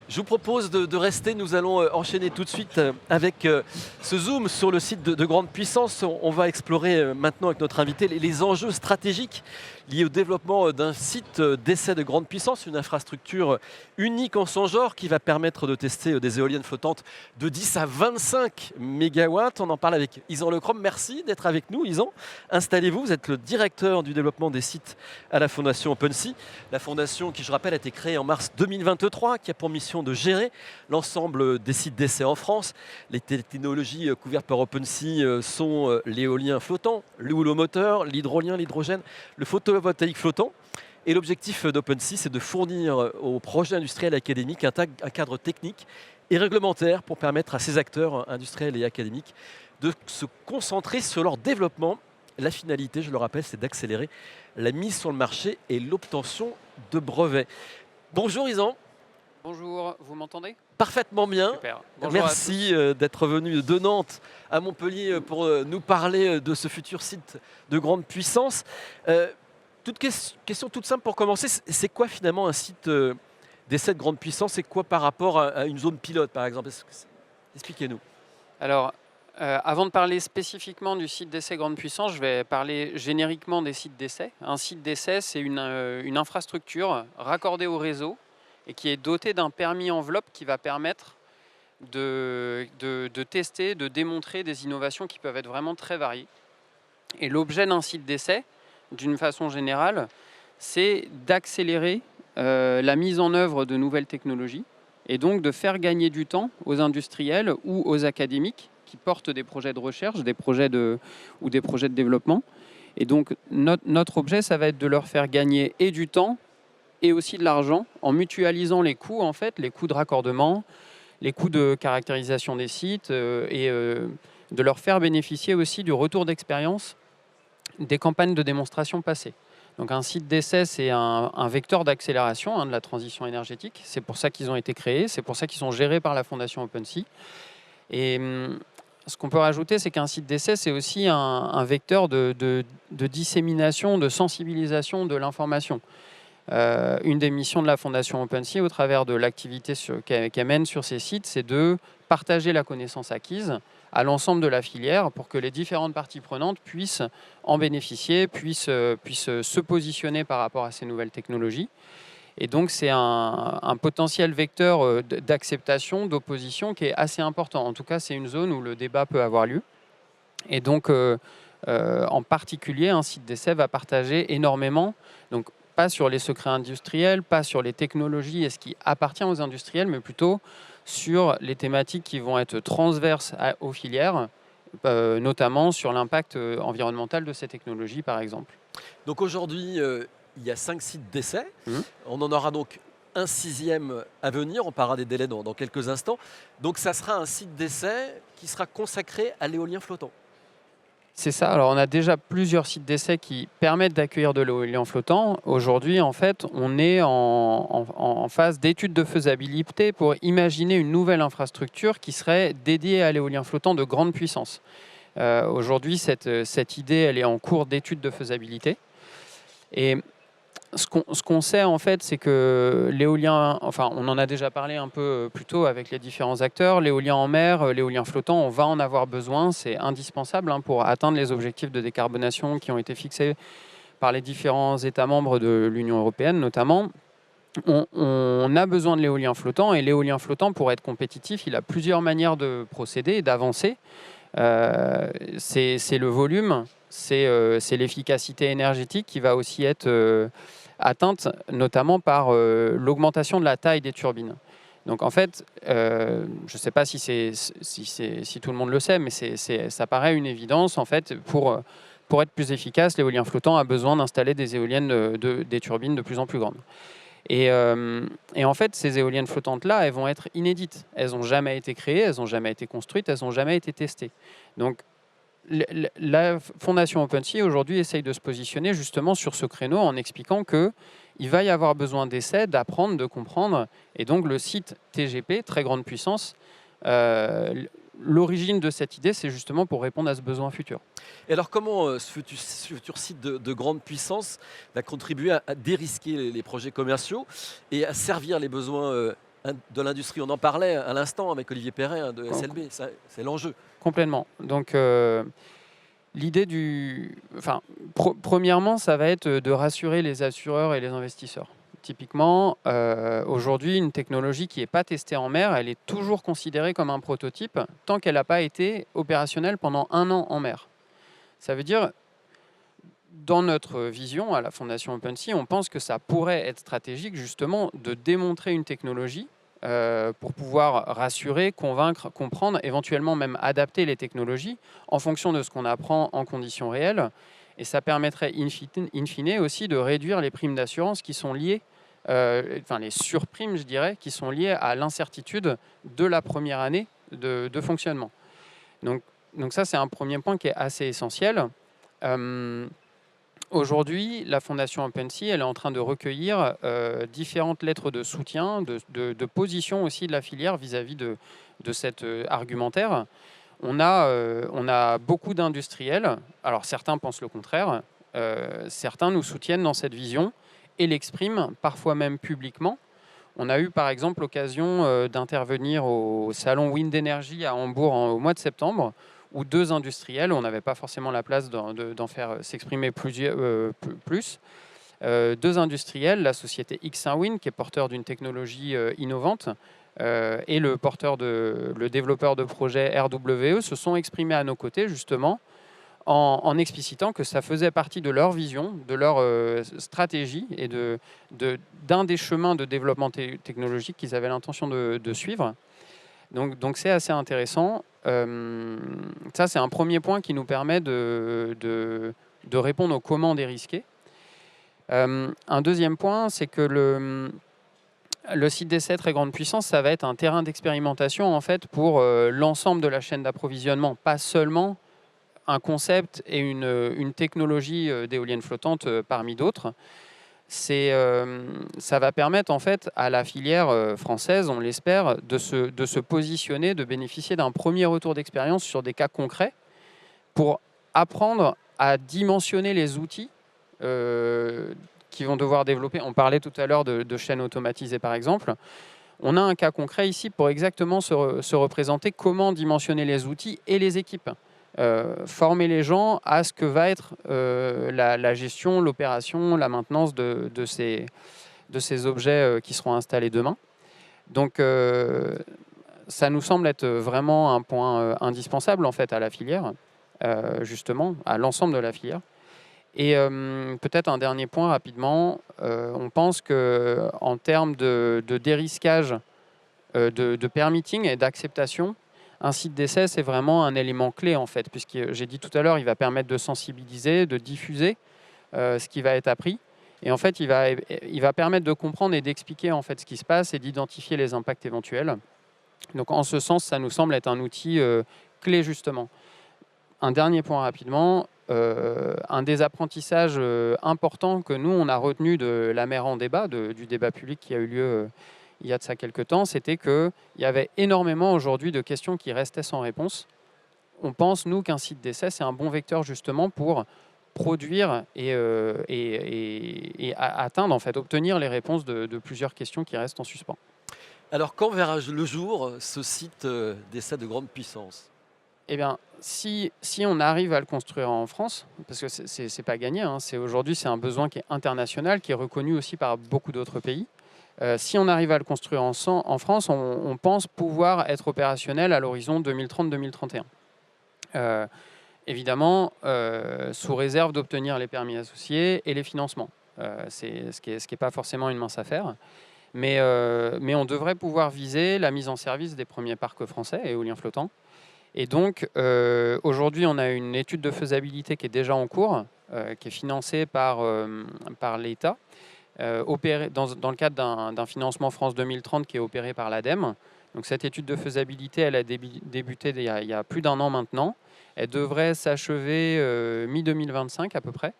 Je vous propose de rester, nous allons enchaîner tout de suite avec ce zoom sur le site de grande puissance. On va explorer maintenant avec notre invité les enjeux stratégiques liés au développement d'un site d'essai de grande puissance, une infrastructure unique en son genre qui va permettre de tester des éoliennes flottantes de 10 à 25 mégawatts. On en parle avec Ysan Lecrom. Merci d'être avec nous, Ysan. Installez-vous, vous êtes le directeur du développement des sites à la Fondation OpenSea. La fondation qui, je rappelle, a été créée en mars 2023, qui a pour mission de gérer l'ensemble des sites d'essai en France. Les technologies couvertes par OpenSea sont l'éolien flottant, l'houlomoteur, l'hydrolien, l'hydrogène, le photovoltaïque flottant. Et l'objectif d'OpenSea, c'est de fournir aux projets industriels et académiques un cadre technique et réglementaire pour permettre à ces acteurs industriels et académiques de se concentrer sur leur développement. La finalité, je le rappelle, c'est d'accélérer la mise sur le marché et l'obtention de brevets. Bonjour Ysan. Bonjour, vous m'entendez? Parfaitement bien. Super. Bonjour. Merci d'être venu de Nantes à Montpellier pour nous parler de ce futur site de grande puissance. Question toute simple pour commencer, c'est quoi finalement un site d'essai de grande puissance? C'est quoi par rapport à une zone pilote par exemple? Expliquez-nous. Alors, avant de parler spécifiquement du site d'essai grande puissance, je vais parler génériquement des sites d'essai. Un site d'essai, c'est une infrastructure raccordée au réseau et qui est dotée d'un permis enveloppe qui va permettre de tester, de démontrer des innovations qui peuvent être vraiment très variées. Et l'objet d'un site d'essai, d'une façon générale, c'est d'accélérer la mise en œuvre de nouvelles technologies et donc de faire gagner du temps aux industriels ou aux académiques qui portent des projets de recherche, ou des projets de développement. Et donc notre objet, ça va être de leur faire gagner et du temps et aussi de l'argent en mutualisant les coûts, en fait, les coûts de raccordement, les coûts de caractérisation des sites et de leur faire bénéficier aussi du retour d'expérience des campagnes de démonstration passées. Donc un site d'essai, c'est un vecteur d'accélération de la transition énergétique. C'est pour ça qu'ils ont été créés, c'est pour ça qu'ils sont gérés par la Fondation OpenSea. Et ce qu'on peut rajouter, c'est qu'un site d'essai, c'est aussi un vecteur de dissémination, de sensibilisation de l'information. Une des missions de la Fondation OpenSea, au travers de l'activité qu'elle mène sur ces sites, c'est de partager la connaissance acquise à l'ensemble de la filière pour que les différentes parties prenantes puissent en bénéficier, puissent se positionner par rapport à ces nouvelles technologies. Et donc, c'est un potentiel vecteur d'acceptation, d'opposition qui est assez important. En tout cas, c'est une zone où le débat peut avoir lieu. Et donc, en particulier, un site d'essai va partager énormément, donc pas sur les secrets industriels, pas sur les technologies et ce qui appartient aux industriels, mais plutôt sur les thématiques qui vont être transverses aux filières, notamment sur l'impact environnemental de ces technologies, par exemple. Donc aujourd'hui, il y a 5 sites d'essai. On en aura donc un 6e à venir. On parlera des délais dans quelques instants. Donc ça sera un site d'essai qui sera consacré à l'éolien flottant. C'est ça. Alors, on a déjà plusieurs sites d'essai qui permettent d'accueillir de l'éolien flottant. Aujourd'hui, en fait, on est en phase d'étude de faisabilité pour imaginer une nouvelle infrastructure qui serait dédiée à l'éolien flottant de grande puissance. Aujourd'hui, cette idée, elle est en cours d'étude de faisabilité. Et ce qu'on sait, en fait, c'est que l'éolien, enfin, on en a déjà parlé un peu plus tôt avec les différents acteurs, l'éolien en mer, l'éolien flottant, on va en avoir besoin, c'est indispensable pour atteindre les objectifs de décarbonation qui ont été fixés par les différents États membres de l'Union européenne, notamment. On a besoin de l'éolien flottant, et l'éolien flottant, pour être compétitif, il a plusieurs manières de procéder et d'avancer. C'est le volume, c'est l'efficacité énergétique qui va aussi être atteinte notamment par l'augmentation de la taille des turbines. Donc en fait, je ne sais pas si tout le monde le sait, mais ça paraît une évidence. En fait, pour être plus efficace, l'éolien flottant a besoin d'installer des éoliennes, des turbines de plus en plus grandes. Et en fait, ces éoliennes flottantes-là, elles vont être inédites. Elles n'ont jamais été créées, elles n'ont jamais été construites, elles n'ont jamais été testées. Donc, la Fondation OpenSea, aujourd'hui, essaye de se positionner justement sur ce créneau en expliquant qu'il va y avoir besoin d'essais, d'apprendre, de comprendre. Et donc, le site TGP, très grande puissance, l'origine de cette idée, c'est justement pour répondre à ce besoin futur. Et alors comment ce futur site de grande puissance va contribuer à dérisquer les projets commerciaux et à servir les besoins de l'industrie. On en parlait à l'instant avec Olivier Perret de Com- SLB. C'est l'enjeu. Complètement. Donc, l'idée premièrement, ça va être de rassurer les assureurs et les investisseurs. Typiquement, aujourd'hui, une technologie qui n'est pas testée en mer, elle est toujours considérée comme un prototype tant qu'elle n'a pas été opérationnelle pendant 1 an en mer. Ça veut dire, dans notre vision à la Fondation OpenSea, on pense que ça pourrait être stratégique justement de démontrer une technologie pour pouvoir rassurer, convaincre, comprendre, éventuellement même adapter les technologies en fonction de ce qu'on apprend en conditions réelles. Et ça permettrait in fine aussi de réduire les primes d'assurance qui sont liées, les surprimes, je dirais, qui sont liées à l'incertitude de la première année de fonctionnement. Donc ça, c'est un premier point qui est assez essentiel. Aujourd'hui, la Fondation OpenSea, elle est en train de recueillir différentes lettres de soutien, de position aussi de la filière vis-à-vis de cet argumentaire. On a beaucoup d'industriels. Alors certains pensent le contraire. Certains nous soutiennent dans cette vision et l'expriment parfois même publiquement. On a eu par exemple l'occasion d'intervenir au salon Wind Energy à Hambourg au mois de septembre, où 2 industriels, on n'avait pas forcément la place d'en faire s'exprimer plus, 2 industriels, la société X1 Wind, qui est porteur d'une technologie innovante, et le développeur de projet RWE, se sont exprimés à nos côtés justement en explicitant que ça faisait partie de leur vision, de leur stratégie et d'un des chemins de développement technologique qu'ils avaient l'intention de suivre. Donc c'est assez intéressant. Ça, c'est un premier point qui nous permet de répondre aux comment dérisquer. Un deuxième point, c'est que le site d'essai très grande puissance, ça va être un terrain d'expérimentation en fait pour l'ensemble de la chaîne d'approvisionnement, pas seulement un concept et une technologie d'éolienne flottante parmi d'autres. Ça va permettre en fait à la filière française, on l'espère, de se positionner, de bénéficier d'un premier retour d'expérience sur des cas concrets pour apprendre à dimensionner les outils qu'ils vont devoir développer. On parlait tout à l'heure de chaînes automatisées par exemple. On a un cas concret ici pour exactement se représenter comment dimensionner les outils et les équipes. Former les gens à ce que va être la gestion, l'opération, la maintenance de ces objets qui seront installés demain. Donc ça nous semble être vraiment un point indispensable en fait à la filière, justement, à l'ensemble de la filière. Et peut-être un dernier point rapidement, on pense qu'en termes de dérisquage, de permitting et d'acceptation, un site d'essai, c'est vraiment un élément clé en fait, puisque j'ai dit tout à l'heure, il va permettre de sensibiliser, de diffuser ce qui va être appris. Et en fait, il va permettre de comprendre et d'expliquer en fait ce qui se passe et d'identifier les impacts éventuels. Donc en ce sens, ça nous semble être un outil clé justement. Un dernier point rapidement, un des apprentissages importants que nous, on a retenu de la mer en débat, du débat public qui a eu lieu il y a de ça quelques temps, c'était qu'il y avait énormément aujourd'hui de questions qui restaient sans réponse. On pense, nous, qu'un site d'essai, c'est un bon vecteur justement pour produire et atteindre, en fait, obtenir les réponses de plusieurs questions qui restent en suspens. Alors, quand verra le jour ce site d'essai de grande puissance? Eh bien, si on arrive à le construire en France, parce que c'est pas gagné, hein, aujourd'hui c'est un besoin qui est international, qui est reconnu aussi par beaucoup d'autres pays. Si on arrive à le construire en France, on pense pouvoir être opérationnel à l'horizon 2030-2031. Évidemment, sous réserve d'obtenir les permis associés et les financements. C'est ce qui est pas forcément une mince affaire. Mais on devrait pouvoir viser la mise en service des premiers parcs français éoliens flottants. Et donc, aujourd'hui, on a une étude de faisabilité qui est déjà en cours, qui est financée par l'État, opérée dans le cadre d'un financement France 2030 qui est opéré par l'ADEME. Donc, cette étude de faisabilité, elle a débuté il y a plus d'1 an maintenant. Elle devrait s'achever mi-2025 à peu près.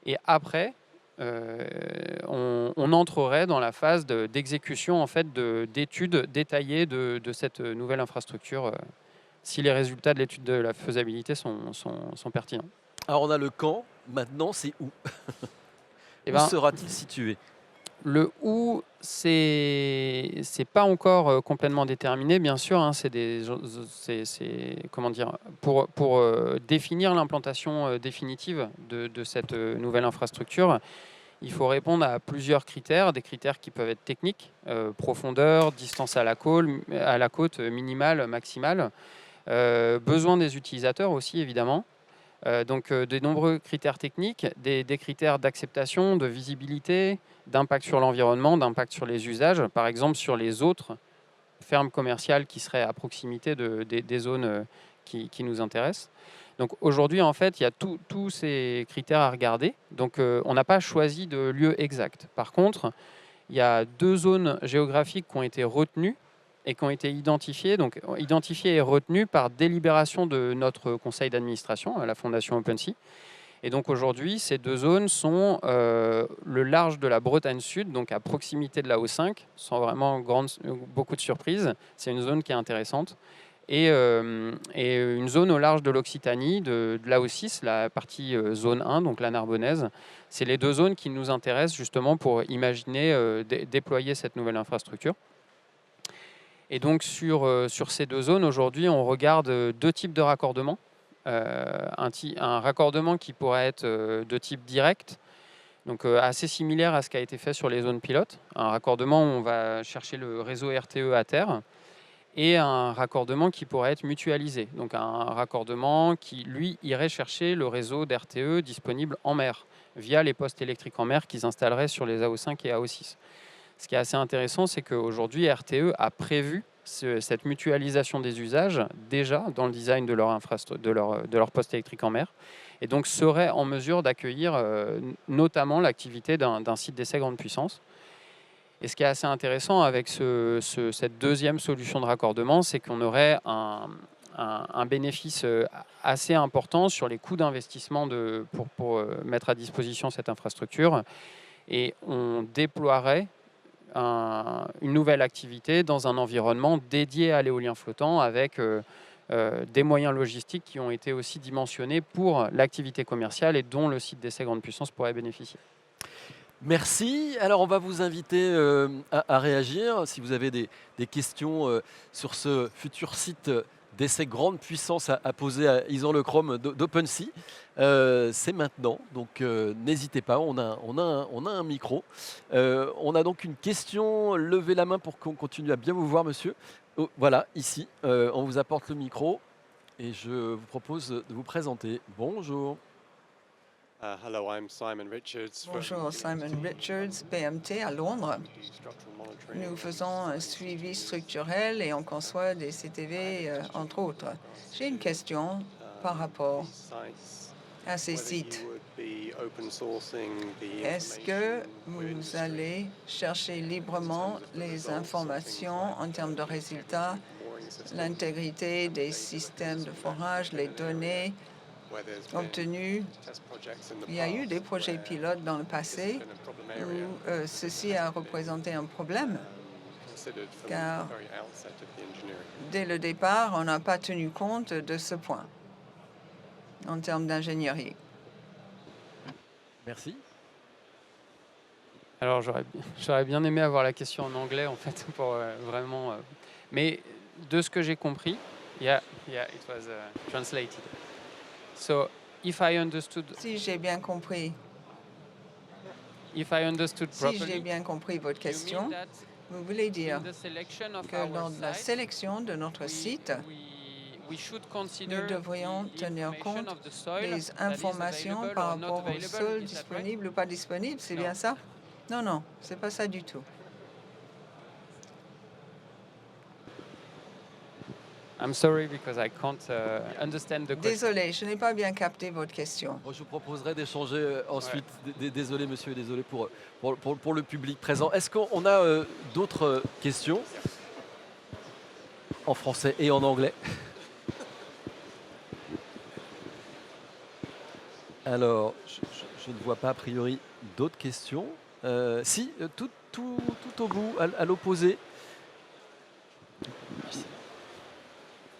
Et après, on entrerait dans la phase d'exécution en fait, d'études détaillées de cette nouvelle infrastructure si les résultats de l'étude de la faisabilité sont pertinents. Alors on a le quand, maintenant c'est où? Eh Où ben, sera-t-il situé? le où, c'est pas encore complètement déterminé, bien sûr. Hein, comment dire, pour définir l'implantation définitive de cette nouvelle infrastructure, il faut répondre à plusieurs critères, des critères qui peuvent être techniques, profondeur, distance à la côte minimale, maximale, besoin des utilisateurs aussi évidemment. Donc de nombreux critères techniques, des critères d'acceptation, de visibilité, d'impact sur l'environnement, d'impact sur les usages, par exemple sur les autres fermes commerciales qui seraient à proximité des zones qui nous intéressent. Donc aujourd'hui, en fait, il y a tous ces critères à regarder. Donc on n'a pas choisi de lieu exact. Par contre, il y a 2 zones géographiques qui ont été retenues et qui ont été identifiées et retenues par délibération de notre conseil d'administration, à la Fondation OpenSea. Et donc aujourd'hui, ces 2 zones sont le large de la Bretagne Sud, donc à proximité de la O5, sans vraiment beaucoup de surprises. C'est une zone qui est intéressante. Et une zone au large de l'Occitanie, de la O6, la partie zone 1, donc la Narbonnaise. C'est les 2 zones qui nous intéressent justement pour imaginer déployer cette nouvelle infrastructure. Et donc sur ces 2 zones, aujourd'hui, on regarde 2 types de raccordements. Un raccordement qui pourrait être de type direct, donc assez similaire à ce qui a été fait sur les zones pilotes. Un raccordement où on va chercher le réseau RTE à terre, et un raccordement qui pourrait être mutualisé. Donc un raccordement qui, lui, irait chercher le réseau d'RTE disponible en mer, via les postes électriques en mer qu'ils installeraient sur les AO5 et AO6. Ce qui est assez intéressant, c'est qu'aujourd'hui, RTE a prévu cette mutualisation des usages déjà dans le design de leur poste électrique en mer, et donc serait en mesure d'accueillir notamment l'activité d'un site d'essai grande puissance. Et ce qui est assez intéressant avec cette deuxième solution de raccordement, c'est qu'on aurait un bénéfice assez important sur les coûts d'investissement pour mettre à disposition cette infrastructure, et on déploierait une nouvelle activité dans un environnement dédié à l'éolien flottant avec des moyens logistiques qui ont été aussi dimensionnés pour l'activité commerciale et dont le site d'essai grande puissance pourrait bénéficier. Merci. Alors, on va vous inviter à réagir. Si vous avez des questions sur ce futur site d'essai grande puissance à poser à Isan Lecrom d'OpenSea, c'est maintenant. Donc, n'hésitez pas. On a un micro. On a donc une question. Levez la main pour qu'on continue à bien vous voir, monsieur. Oh, voilà, ici. On vous apporte le micro et je vous propose de vous présenter. Bonjour. Hello, I'm Simon Richards. Bonjour, Simon Richards, BMT à Londres. Nous faisons un suivi structurel et on conçoit des CTV, entre autres. J'ai une question par rapport à ces sites. Est-ce que vous allez chercher librement les informations en termes de résultats, l'intégrité des systèmes de forage, les données obtenues? Il y a eu des projets pilotes dans le passé où ceci a représenté un problème, car dès le départ, on n'a pas tenu compte de ce point en termes d'ingénierie. Merci. Alors j'aurais bien aimé avoir la question en anglais en fait pour vraiment. Mais de ce que j'ai compris, yeah, it was translated. So if I understood. Si j'ai bien compris, votre question, vous voulez dire que lors de la sélection de notre site, nous devrions tenir compte des informations par rapport au sol disponible ou pas disponible, c'est bien ça? Non, non, c'est pas ça du tout. I'm sorry because I can't understand the question. Désolé, je n'ai pas bien capté votre question. Je vous proposerai d'échanger ensuite. Ouais. Désolé monsieur, désolé pour le public présent. Est-ce qu'on a d'autres questions en français et en anglais? Alors, je ne vois pas a priori d'autres questions. Si, tout au bout, à l'opposé.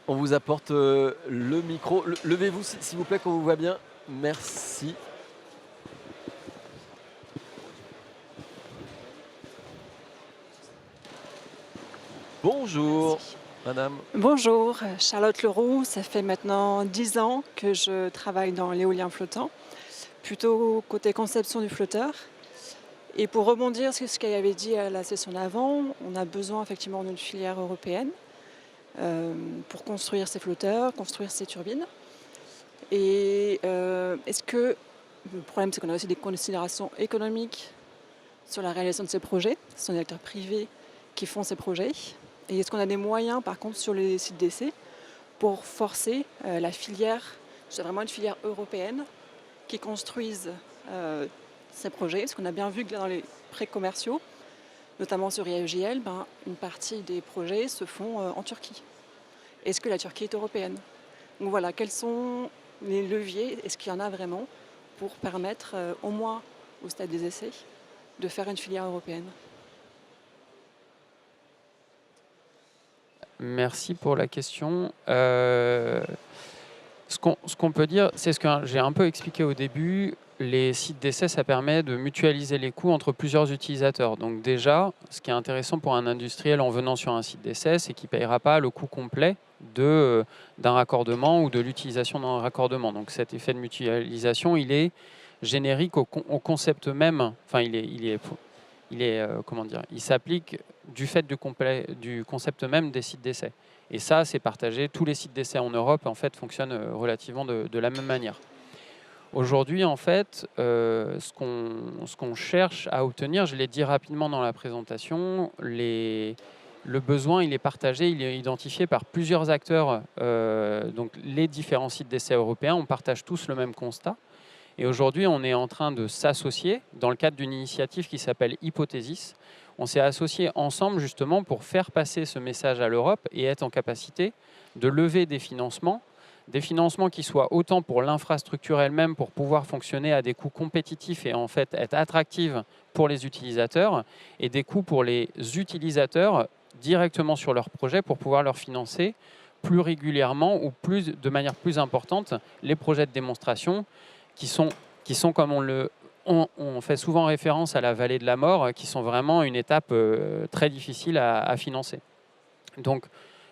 On vous apporte le micro. Levez-vous, s'il vous plaît, qu'on vous voit bien. Merci. Bonjour, Merci. madame. Bonjour, Charlotte Leroux. Ça fait maintenant 10 ans que je travaille dans l'éolien flottant, plutôt côté conception du flotteur. Et pour rebondir sur ce qu'elle avait dit à la session d'avant, on a besoin effectivement d'une filière européenne pour construire ces flotteurs, construire ces turbines. Et est-ce que le problème, c'est qu'on a aussi des considérations économiques sur la réalisation de ces projets. Ce sont des acteurs privés qui font ces projets. Et est-ce qu'on a des moyens, par contre, sur les sites d'essai pour forcer la filière, c'est vraiment une filière européenne, qui construise ces projets? Parce qu'on a bien vu que là, dans les prêts commerciaux, notamment sur IFJL, une partie des projets se font en Turquie. Est-ce que la Turquie est européenne? Donc voilà, quels sont les leviers, est-ce qu'il y en a vraiment, pour permettre, au moins au stade des essais, de faire une filière européenne? Merci pour la question. Ce qu'on peut dire, c'est ce que j'ai un peu expliqué au début, les sites d'essai, ça permet de mutualiser les coûts entre plusieurs utilisateurs. Donc déjà, ce qui est intéressant pour un industriel en venant sur un site d'essai, c'est qu'il ne payera pas le coût complet d'un raccordement ou de l'utilisation d'un raccordement. Donc cet effet de mutualisation, il est générique au concept même, enfin il s'applique du fait du concept même des sites d'essai. Et ça, c'est partagé. Tous les sites d'essai en Europe, en fait, fonctionnent relativement de la même manière. Aujourd'hui, en fait, ce qu'on cherche à obtenir, je l'ai dit rapidement dans la présentation, le besoin, il est partagé, il est identifié par plusieurs acteurs. Donc, les différents sites d'essai européens, on partage tous le même constat. Et aujourd'hui, on est en train de s'associer dans le cadre d'une initiative qui s'appelle Hypothesis. On s'est associés ensemble justement pour faire passer ce message à l'Europe et être en capacité de lever des financements qui soient autant pour l'infrastructure elle-même pour pouvoir fonctionner à des coûts compétitifs et en fait être attractive pour les utilisateurs, et des coûts pour les utilisateurs directement sur leur projet pour pouvoir leur financer plus régulièrement ou de manière plus importante les projets de démonstration qui sont comme on fait souvent référence à la vallée de la mort, qui sont vraiment une étape très difficile à financer. Donc,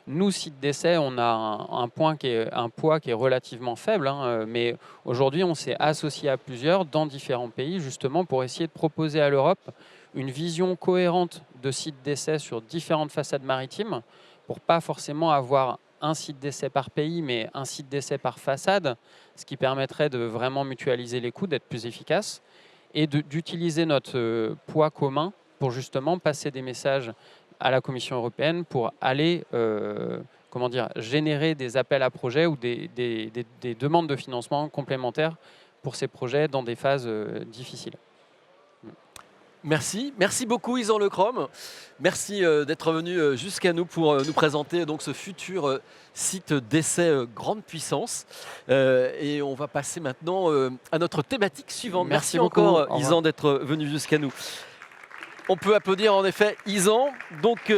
nous, sites d'essai, on a un poids qui est relativement faible, mais aujourd'hui, on s'est associé à plusieurs dans différents pays, justement pour essayer de proposer à l'Europe une vision cohérente de sites d'essai sur différentes façades maritimes, pour pas forcément avoir un site d'essai par pays, mais un site d'essai par façade, ce qui permettrait de vraiment mutualiser les coûts, d'être plus efficace, et d'utiliser notre poids commun pour justement passer des messages à la Commission européenne pour aller générer des appels à projets ou des demandes de financement complémentaires pour ces projets dans des phases difficiles. Merci beaucoup Ysan Lecrom. Merci d'être venu jusqu'à nous pour nous présenter donc ce futur site d'essai grande puissance. Et on va passer maintenant à notre thématique suivante. Merci beaucoup. encore Ysan d'être venu jusqu'à nous. On peut applaudir en effet Ysan. Donc